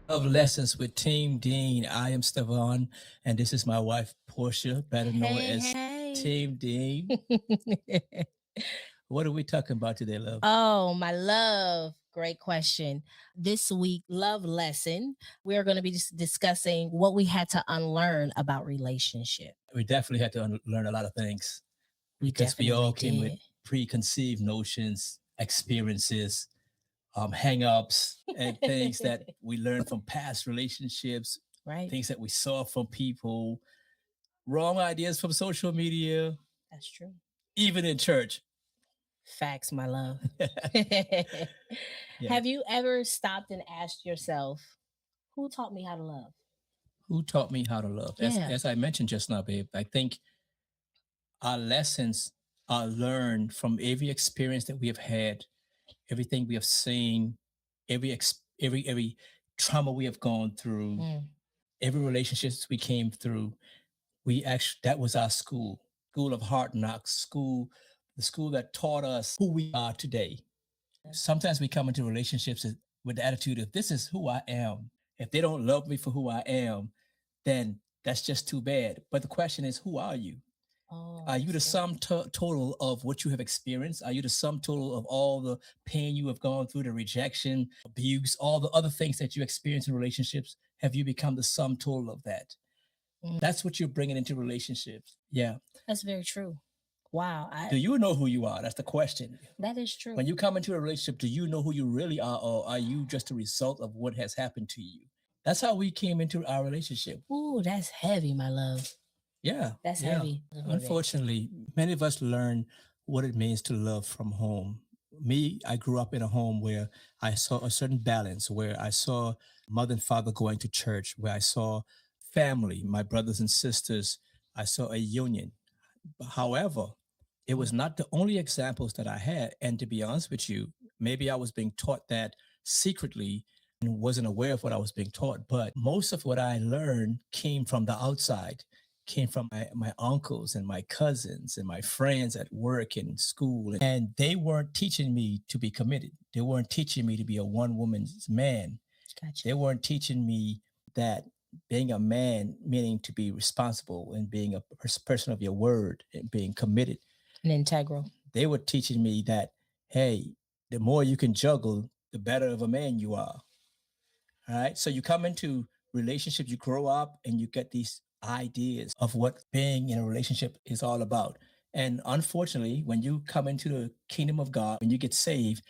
Of Lessons with Team Dean. I am Stevan, and this is my wife, Portia, better known Hey, as hey. Team Dean. What are we talking about today, love? Oh, my love. Great question. This week, love lesson, we're going to be discussing what we had to unlearn about relationship. We definitely had to learn a lot of things We because we all definitely came with did. preconceived notions, experiences, hang-ups, and things that we learned from past relationships, Right? things that we saw from people, wrong ideas from social media, That's true. even in church. Facts, my love. Yeah. Have you ever stopped and asked yourself, who taught me how to love? Who taught me how to love? As Yeah. as I mentioned just now, babe, I think our lessons are learned from every experience that we have had, everything we have seen, every trauma we have gone through, Mm, every relationships we came through. We actually that was our school of hard knocks, the school that taught us who we are today. Sometimes we come into relationships with the attitude of this is who I am. If they don't love me for who I am, then that's just too bad. But the question is, who are you? oh, Are you that's the good. total of what you have experienced? Are you the sum total of all the pain you have gone through, the rejection, abuse, all the other things that you experience in relationships? Have you become the sum total of that? Mm, That's what you're bringing into relationships. Yeah. that's very true. Wow. Do you know who you are? That's the question. That is true. When you come into a relationship, do you know who you really are, or are you just a result of what has happened to you? That's how we came into our relationship. Ooh, that's heavy, my love. Yeah, That's yeah. heavy. Heavy. Unfortunately, many of us learn what it means to love from home. Me, I grew up in a home where I saw a certain balance, where I saw mother and father going to church, where I saw family, my brothers and sisters. I saw a union. However, it was not the only examples that I had. And to be honest with you, maybe I was being taught that secretly and wasn't aware of what I was being taught. But most of what I learned came from the outside, came from my uncles and my cousins and my friends at work and school. And they weren't teaching me to be committed. They weren't teaching me to be a one woman's man. Gotcha. They weren't teaching me that being a man, meaning to be responsible and being a person of your word and being committed. And integral. They were teaching me that, hey, the more you can juggle, the better of a man you are. All right. So you come into relationships, you grow up and you get these ideas of what being in a relationship is all about. And unfortunately, when you come into the kingdom of God, when you get saved,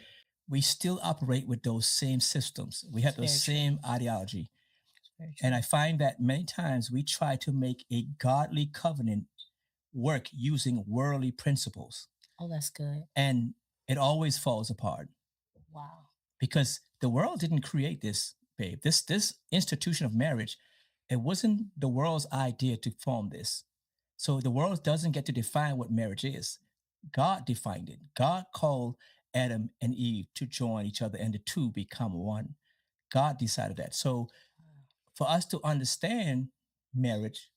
we still operate with those same systems. We have It's those very true. same ideology. It's very And true. I find that many times we try to make a godly covenant work using worldly principles. Oh, that's good. And it always falls apart Wow. because the world didn't create this, babe. This institution of marriage, it wasn't the world's idea to form this. So the world doesn't get to define what marriage is. God defined it. God called Adam and Eve to join each other and the two become one. God decided that. So for us to understand marriage,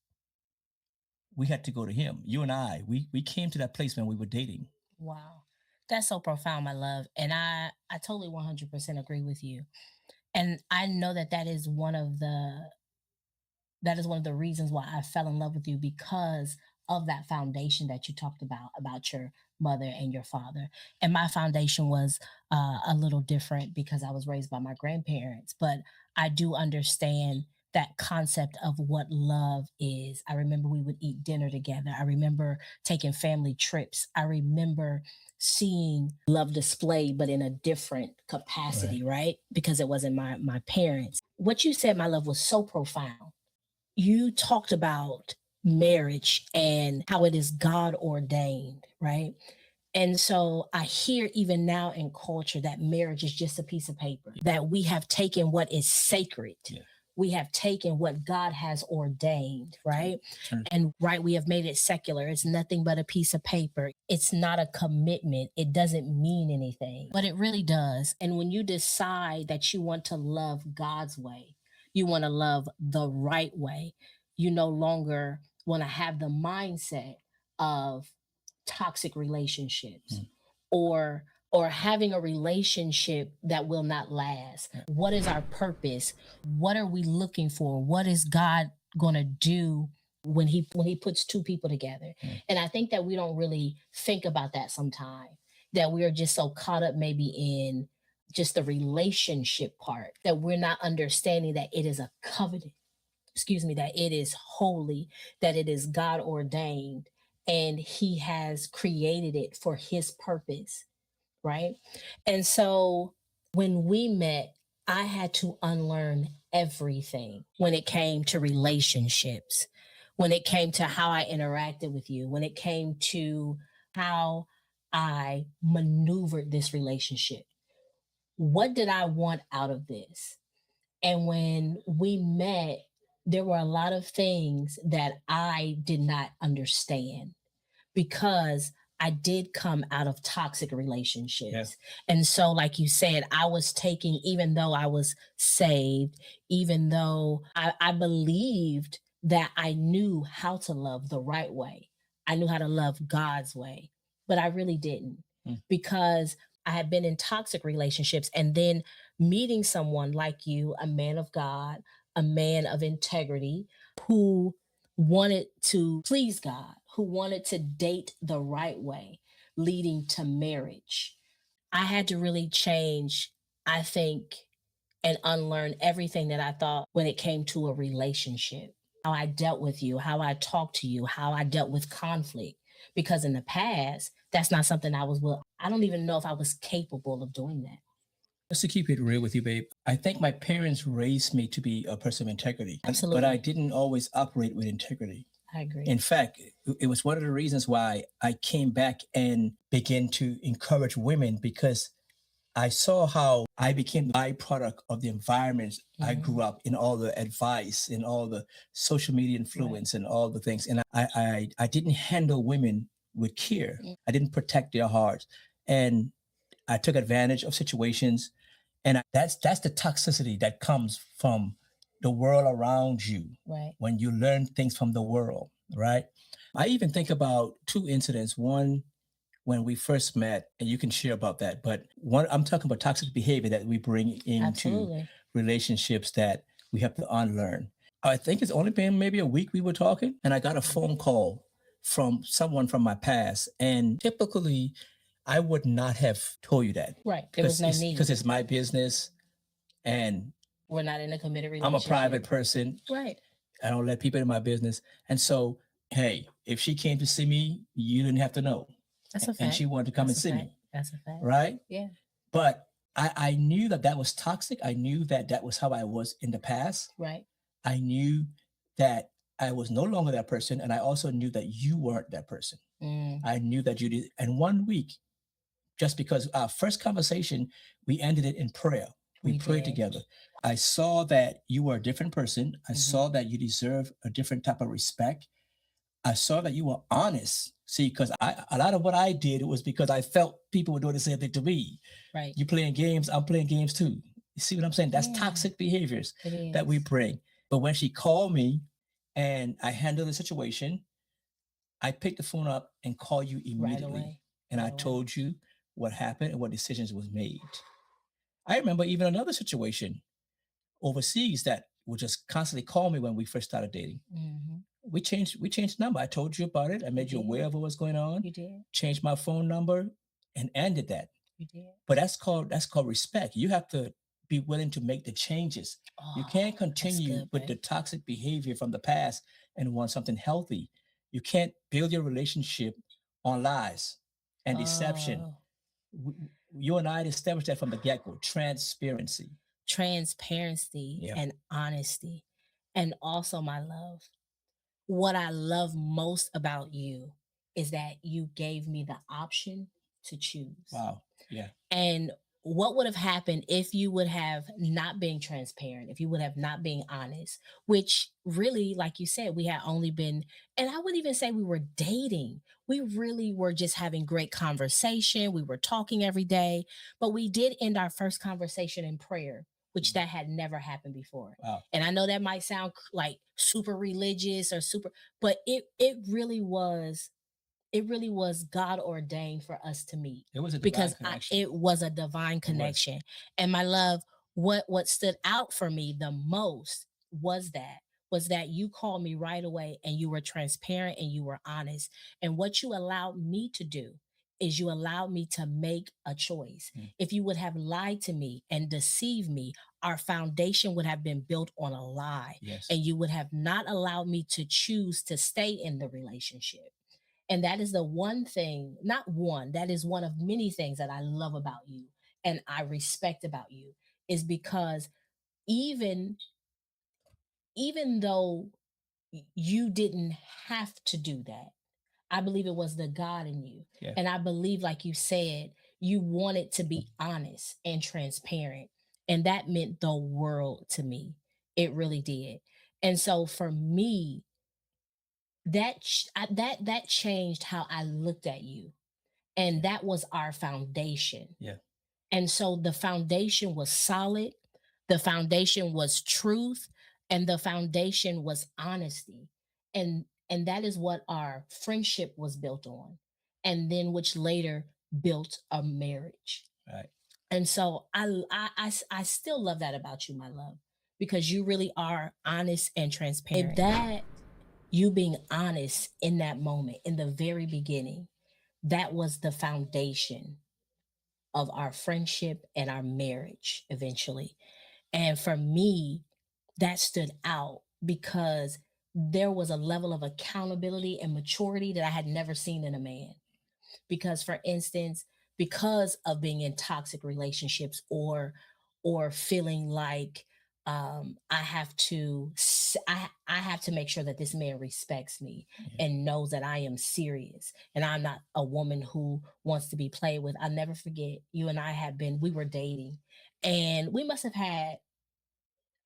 we had to go to him. You and we came to that place when we were dating. Wow. That's so profound, my love. And I totally 100% agree with you. And I know that that is one of the reasons why I fell in love with you because of that foundation that you talked about your mother and your father. And my foundation was a little different because I was raised by my grandparents, but I do understand that concept of what love is. I remember we would eat dinner together. I remember taking family trips. I remember seeing love displayed but in a different capacity, Right. right? Because it wasn't my parents. What you said, my love, was so profound. You talked about marriage and how it is God ordained, right? And so I hear even now in culture that marriage is just a piece of paper, that we have taken what is sacred. Yeah. We have taken what God has ordained, right? Turn. And right, we have made it secular. It's nothing but a piece of paper. It's not a commitment. It doesn't mean anything, but it really does. And when you decide that you want to love God's way, you want to love the right way, you no longer want to have the mindset of toxic relationships Mm. or or having a relationship that will not last? What is our purpose? What are we looking for? What is God going to do when he puts two people together? Mm. And I think that we don't really think about that sometimes. That we are just so caught up maybe in just the relationship part that we're not understanding that it is a covenant. Excuse me, that it is holy, that it is God ordained, and He has created it for His purpose, right? And so when we met, I had to unlearn everything when it came to relationships, when it came to how I interacted with you, when it came to how I maneuvered this relationship. What did I want out of this? And when we met, there were a lot of things that I did not understand because I did come out of toxic Yeah. relationships. And so, like you said, I was taking, even though I was saved, even though I believed that I knew how to love the right way, I knew how to love God's way, but I really didn't Mm. because I had been in toxic relationships. And then meeting someone like you, a man of God, a man of integrity, who wanted to please God, who wanted to date the right way, leading to marriage. I had to really change, I think, and unlearn everything that I thought when it came to a relationship. How I dealt with you, how I talked to you, how I dealt with conflict. Because in the past, that's not something I was, well, I don't even know if I was capable of doing that. Just to keep it real with you, babe, I think my parents raised me to be a person of integrity, but I Absolutely. didn't always operate with integrity. I agree. In fact, it was one of the reasons why I came back and began to encourage women because I saw how I became the byproduct of the environments I Mhm. grew up in, all the advice and all the social media Right. influence and all the things. And I didn't handle women with care. Mm. I didn't protect their hearts. And I took advantage of situations. And that's the toxicity that comes from the world around you Right. when you learn things from the world, right? I even think about two incidents. One, when we first met, and you can share about that. But one, I'm talking about toxic behavior that we bring into Absolutely. relationships that we have to unlearn. I think it's only been maybe a week we were talking, and I got a phone call from someone from my past. And typically, I would not have told you that Right. There was no need. because it's my business, and We're not in a committed I'm a relationship. private person. Right. I don't let people in my business. And so, hey, if she came to see me, you didn't have to know. That's a And fact. she wanted to come and That's a see fact. me, That's a fact. right? Yeah. But I knew that that was toxic. I knew that that was how I was in the past. Right. I knew that I was no longer that person. And I also knew that you weren't that person. Mm, I knew that you did. And one week, just because our first conversation, we ended it in prayer. We we prayed did. together. I saw that you were a different person. I Mhm. saw that you deserve a different type of respect. I saw that you were honest. See, because a lot of what I did it was because I felt people were doing the same thing to me. Right. You playing games, I'm playing games too. You see what I'm saying? That's Yeah. toxic behaviors It that we is. bring. But when she called me and I handled the situation, I picked the phone up and called you Right immediately. away. And I Right away. told you what happened and what decisions was made. I remember even another situation overseas that would just constantly call me when we first started dating. Mhm. We changed the number. I told you about it. I You made you aware did. of what was going on, You did. changed my phone number, and ended that. You did. But that's called respect. You have to be willing to make the changes. You Oh, can't that's continue good, with the babe. toxic behavior from the past and want something healthy. You can't build your relationship on lies and deception. Oh, You and I established that from the get-go. Transparency. transparency Yeah. and honesty. And also, my love, what I love most about you is that you gave me the option to choose. Wow. Yeah. And what would have happened if you would have not been transparent, if you would have not been honest, which really, like you said, we had only been, and I wouldn't even say we were dating. We really were just having great conversation. We were talking every day, but we did end our first conversation in prayer, which that had never happened before. Wow. And I know that might sound like super religious or super, but it really was it really was God ordained for us to meet It was a divine because connection. it was a divine It was. connection. And my love, what stood out for me the most was that you called me right away and you were transparent and you were honest. And what you allowed me to do is you allowed me to make a choice. Mm. If you would have lied to me and deceived me, our foundation would have been built on a lie, Yes. and you would have not allowed me to choose to stay in the relationship. And that is the one thing, not one, that is one of many things that I love about you and I respect about you, is because even even though you didn't have to do that, I believe it was the God in you. Yeah. And I believe, like you said, you wanted to be honest and transparent. And that meant the world to me. It really did. And so for me, that changed how I looked at you. And that was our foundation. Yeah. And so the foundation was solid, the foundation was truth, and the foundation was honesty. And that is what our friendship was built on. And then which later built a marriage. Right. And so I still love that about you, my love, because you really are honest and transparent. That you being honest in that moment, in the very beginning, that was the foundation of our friendship and our marriage eventually. And for me, that stood out because there was a level of accountability and maturity that I had never seen in a man. Because for instance, because of being in toxic relationships or feeling like I have to I have to make sure that this man respects me Yeah. and knows that I am serious and I'm not a woman who wants to be played with. I'll never forget, you and I had been, we were dating, and we must have had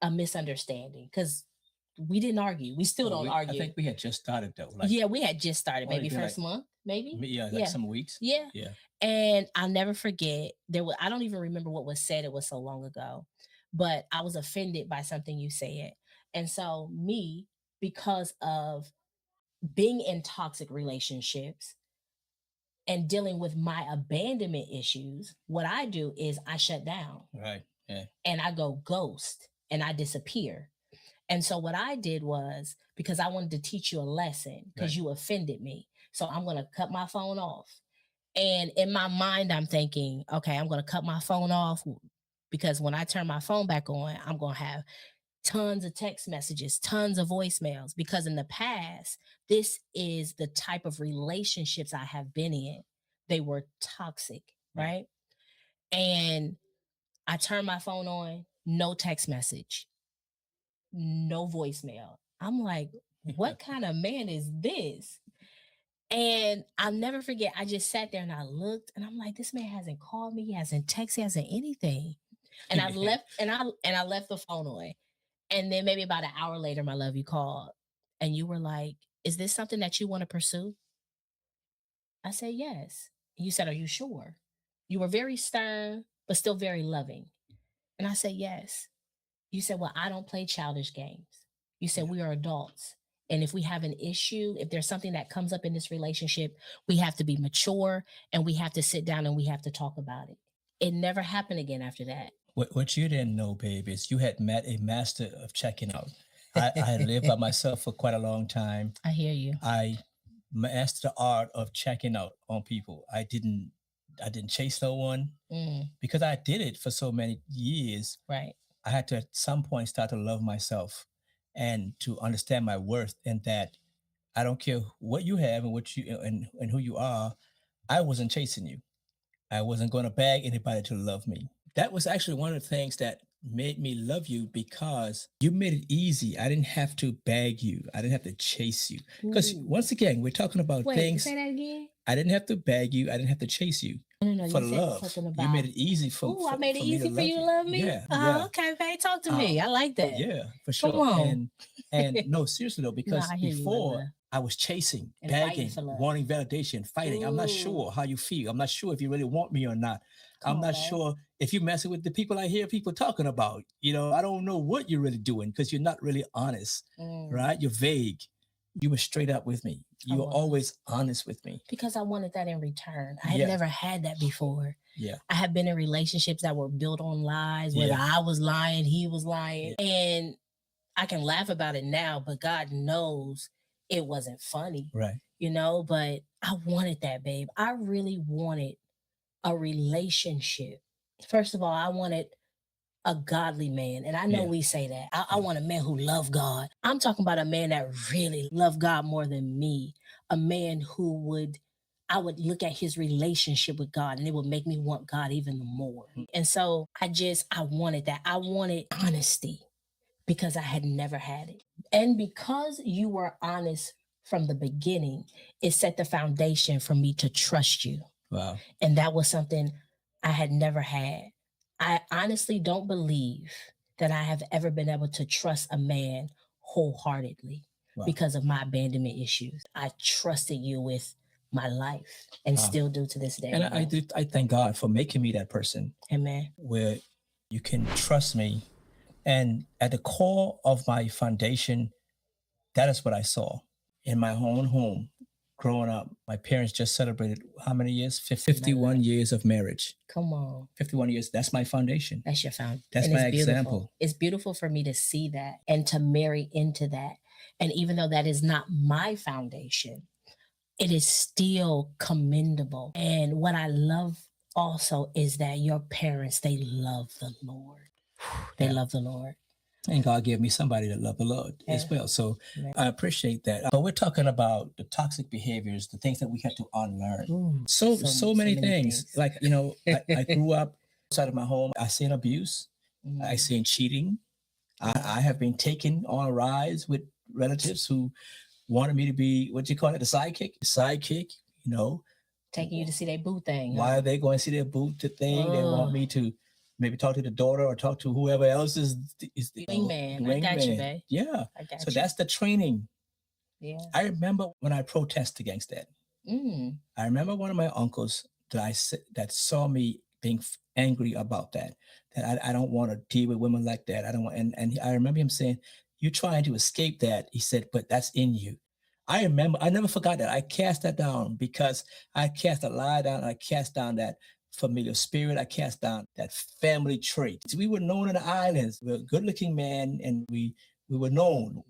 a misunderstanding because we didn't argue. We still Well, don't I argue. think we had just started though. Like, Yeah, we had just started, only maybe been first like, month, maybe. yeah, like Yeah. some weeks. Yeah. Yeah. And I'll never forget, there was, I don't even remember what was said, it was so long ago, but I was offended by something you said. And so, me, because of being in toxic relationships and dealing with my abandonment issues, what I do is I shut down Right. Yeah. and I go ghost and I disappear. And so what I did was, because I wanted to teach you a lesson because Right. you offended me. So I'm going to cut my phone off. And in my mind, I'm thinking, okay, I'm going to cut my phone off because when I turn my phone back on, I'm going to have tons of text messages, tons of voicemails. Because in the past, this is the type of relationships I have been in. They were toxic, Right. right? And I turn my phone on, no text message, no voicemail. I'm like, what kind of man is this? And I'll never forget, I just sat there and I looked and I'm like, this man hasn't called me, he hasn't texted, he hasn't anything. And I left and I left the phone on. And then maybe about an hour later, my love, you called and you were like, is this something that you want to pursue? I said, yes. You said, are you sure? You were very stern, but still very loving. And I said, yes. You said, well, I don't play childish games. You said, Yeah. we are adults. And if we have an issue, if there's something that comes up in this relationship, we have to be mature and we have to sit down and we have to talk about it. It never happened again after that. What you didn't know, babe, is you had met a master of checking out. I had lived by myself for quite a long time. I hear you. I mastered the art of checking out on people. I didn't chase no one because I did it for so many years. Right. I had to at some point start to love myself and to understand my worth, and that I don't care what you have and what you and who you are. I wasn't chasing you. I wasn't going to beg anybody to love me. That was actually one of the things that made me love you, because you made it easy. I didn't have to beg you. I didn't have to chase you. Because once again, we're talking about things. Say that again. I didn't have to beg you. I didn't have to chase you. No, for you said love. something about. You made it easy for. Ooh, I made it easy for you to love me. Yeah. Oh, okay, babe. Talk to me. I like that. Yeah, for sure. Come on. And no, seriously though, because I hear you, before Lola. I was chasing, And begging, fighting for love. wanting validation, fighting. I'm not Ooh. sure how you feel. I'm not sure if you really want me or not. Come I'm not on. sure if you're messing with the people I hear people talking about. I don't know what you're really doing because you're not really honest, right? You're vague. You were straight up with me. I You were was. always honest with me. Because I wanted that in return. I had Yeah. never had that before. Yeah. I have been in relationships that were built on lies, whether Yeah. I was lying, he was lying. Yeah. And I can laugh about it now, but God knows it wasn't funny, Right. but I wanted that, babe. I really wanted a relationship. First of all, I wanted a godly man. And I know Yeah. we say that. I Yeah. want a man who loved God. I'm talking about a man that really loved God more than me. A man who I would look at his relationship with God and it would make me want God even more. Mm. And so I wanted that. I wanted honesty because I had never had it. And because you were honest from the beginning, it set the foundation for me to trust you. Wow. And that was something I had never had. I honestly don't believe that I have ever been able to trust a man wholeheartedly Wow. because of my abandonment issues. I trusted you with my life and Wow. still do to this day. And I thank God for making me that person Amen. where you can trust me. And at the core of my foundation, that is what I saw in my own home. Growing up, my parents just celebrated how many years? 51 years of marriage. Come on. 51 years. That's my foundation. That's your foundation. That's my example. It's beautiful for me to see that and to marry into that. And even though that is not my foundation, it is still commendable. And what I love also is that your parents, they love the Lord. They love the Lord. And God gave me somebody that loved the Lord as well. So I appreciate that. But we're talking about the toxic behaviors, the things that we had to unlearn. Ooh, so many things. Like, I grew up outside of my home. I seen abuse. I seen cheating. I have been taken on rides with relatives who wanted me to be, what you call it, the sidekick, taking you to see their boo thing. Why are they going to see their boo thing? They want me to maybe talk to the daughter or talk to whoever else is the wingman. I got you, babe. Yeah. So that's the training. Yeah. I remember when I protested against that. I remember one of my uncles that saw me being angry about that I don't want to deal with women like that. I don't want, and I remember him saying, "You're trying to escape that." He said, "But that's in you." I never forgot that. I cast that down because I cast a lie down. I cast down that familiar spirit. I cast down that family trait. We were known in the islands. We were a good-looking man, and we were known.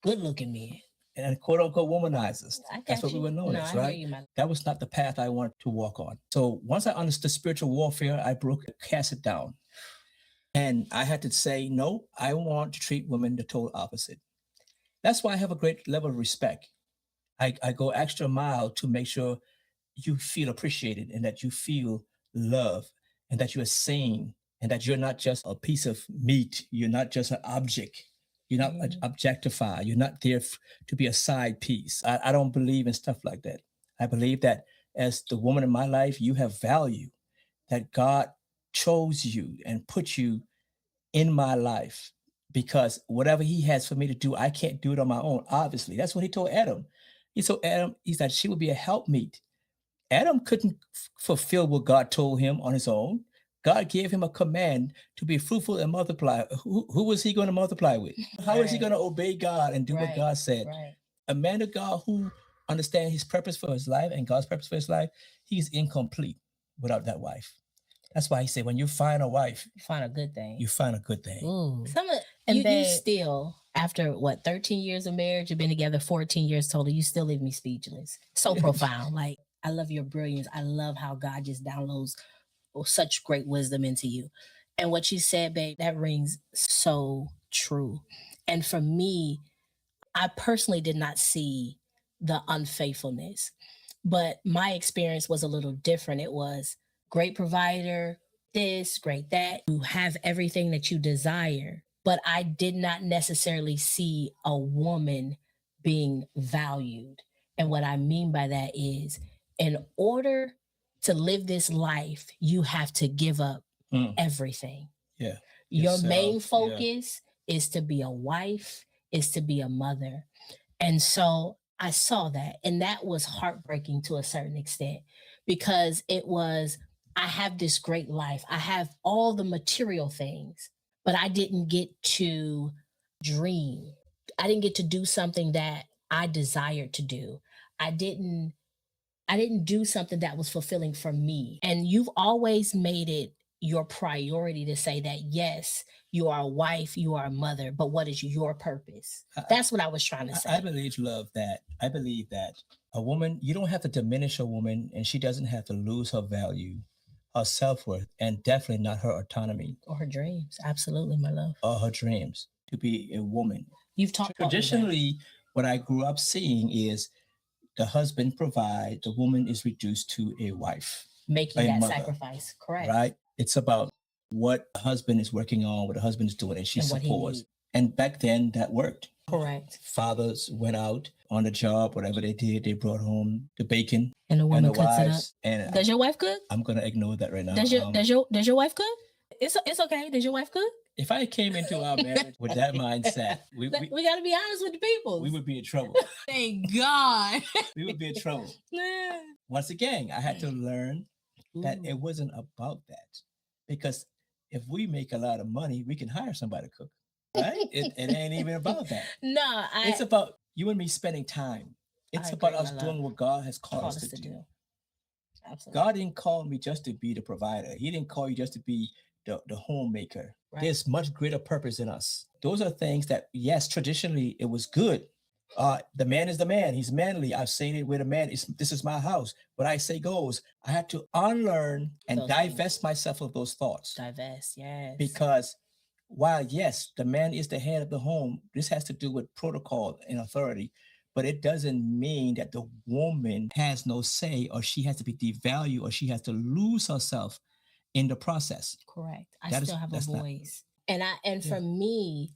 Good-looking men. And quote-unquote womanizers. That's what we were known as, right? That was not the path I wanted to walk on. So once I understood spiritual warfare, I cast it down. And I had to say, no, I want to treat women the total opposite. That's why I have a great level of respect. I go extra mile to make sure you feel appreciated and that you feel love and that you are seen and that you're not just a piece of meat. You're not just an object. You're not objectified. You're not there to be a side piece. I don't believe in stuff like that. I believe that as the woman in my life, you have value, that God chose you and put you in my life because whatever he has for me to do, I can't do it on my own, obviously. That's what he told Adam. He told Adam, he said she would be a helpmeet. Adam couldn't fulfill what God told him on his own. God gave him a command to be fruitful and multiply. Who was he going to multiply with? How is he going to obey God and do what God said? A man of God who understands his purpose for his life and God's purpose for his life, he's incomplete without that wife. That's why he said, when you find a wife, you find a good thing. You find a good thing. Ooh. You still, after 13 years of marriage, you've been together 14 years total, you still leave me speechless. So profound. Like, I love your brilliance. I love how God just downloads such great wisdom into you. And what you said, babe, that rings so true. And for me, I personally did not see the unfaithfulness, but my experience was a little different. It was great provider, this, great that. You have everything that you desire, but I did not necessarily see a woman being valued. And what I mean by that is, in order to live this life, you have to give up everything. Yeah. Your main focus is to be a wife, is to be a mother. And so I saw that, and that was heartbreaking to a certain extent because it was, I have this great life. I have all the material things, but I didn't get to dream. I didn't get to do something that I desired to do. I didn't I didn't do something that was fulfilling for me. And you've always made it your priority to say that, yes, you are a wife, you are a mother, but what is your purpose? I, That's what I was trying to I say. believe, love, that I believe that a woman, you don't have to diminish a woman, and she doesn't have to lose her value, her self worth, and definitely not her autonomy Or her dreams. Absolutely, my love. or her dreams to be a woman. You've taught me that. Traditionally, what I grew up seeing is the husband provide, the woman is reduced to a wife, Making a that mother, sacrifice. Correct. right? It's about what the husband is working on, what the husband is doing, and she And what he supports. needs. And back then, that worked. Correct. Fathers went out on the job, whatever they did, they brought home the bacon And the and woman the cuts it up. wives. And Does your wife cook? I'm gonna ignore that right now. Does your wife cook? It's okay. Does your wife cook? If I came into our marriage with that mindset, We got to be honest with the people. we would be in trouble. Thank God. We would be in trouble. Once again, I had to learn that it Ooh, wasn't about that, because if we make a lot of money, we can hire somebody to cook, right? It ain't even about that. no, It's about you and me spending time. It's about agree, us my doing love. what God has called Called us us to to do. do. Absolutely. God didn't call me just to be the provider. He didn't call you just to be the homemaker. Right. There's much greater purpose in us. Those are things that, yes, traditionally it was good. The man is the man. He's manly. I've seen it with a man. This is my house. What I say goes. I had to unlearn and Those things. divest myself of those thoughts, Divest, yes. because while, yes, the man is the head of the home, this has to do with protocol and authority, but it doesn't mean that the woman has no say, or she has to be devalued, or she has to lose herself in the process. Correct. I That is still have a that's not voice. And yeah. for me,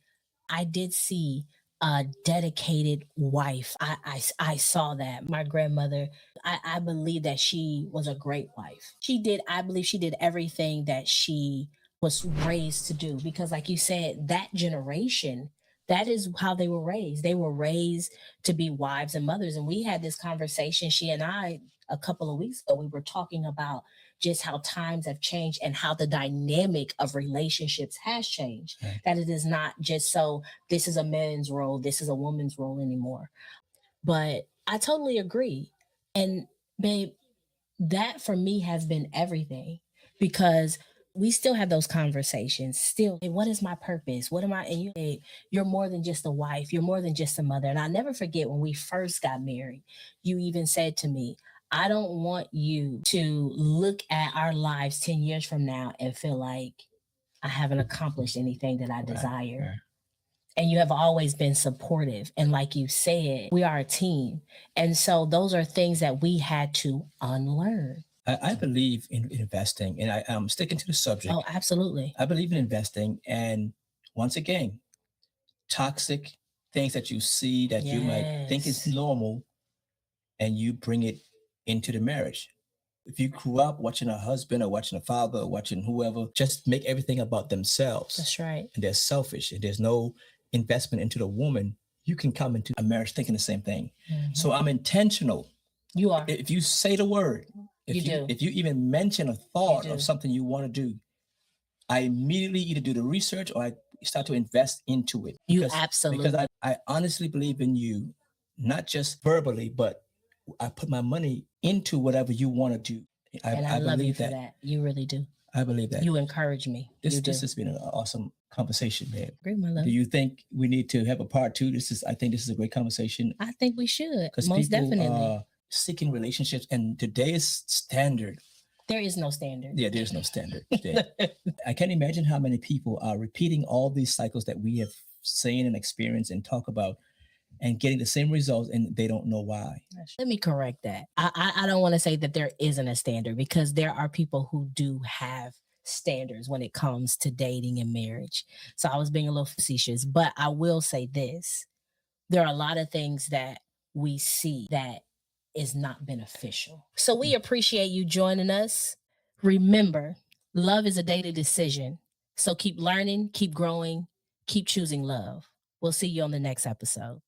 I did see a dedicated wife. I saw that. My grandmother, I believe that she was a great wife. I believe she did everything that she was raised to do, because like you said, that generation, that is how they were raised. They were raised to be wives and mothers. And we had this conversation, she and I, a couple of weeks ago. We were talking about just how times have changed and how the dynamic of relationships has changed. Right. That it is not just so this is a man's role, this is a woman's role anymore. But I totally agree. And babe, that for me has been everything, because we still have those conversations still. Hey, what is my purpose? What am I? And you, hey, you're more than just a wife, you're more than just a mother. And I never forget when we first got married, you even said to me, I don't want you to look at our lives 10 years from now and feel like I haven't accomplished anything that I desire. Right. And you have always been supportive. And like you said, we are a team. And so those are things that we had to unlearn. I believe in investing, and I'm sticking to the subject. Oh, absolutely. I believe in investing, and once again, toxic things that you see that you might think is Yes. normal, and you bring it into the marriage. If you grew up watching a husband or watching a father or watching whoever just make everything about themselves, That's right. and they're selfish, and there's no investment into the woman, you can come into a marriage thinking the same thing. So I'm intentional. You are. If you say the word, You do. if you even mention a thought do. of something you want to do, I immediately either do the research or I start to invest into it. You Because absolutely. I honestly believe in you, not just verbally, but I put my money into whatever you want to do. And I love you believe for that. You really do. I believe that. You encourage me. You do. This has been an awesome conversation, babe. Agree, my love. Do you think we need to have a part two? I think this is a great conversation, I think we should. because Most people definitely. are seeking relationships, and today's standard, There is no standard. yeah, there's no standard. There. I can't imagine how many people are repeating all these cycles that we have seen and experienced and talk about, and getting the same results, and they don't know why. Let me correct that. I don't want to say that there isn't a standard, because there are people who do have standards when it comes to dating and marriage. So I was being a little facetious, but I will say this. There are a lot of things that we see that is not beneficial. So we appreciate you joining us. Remember, love is a daily decision. So keep learning, keep growing, keep choosing love. We'll see you on the next episode.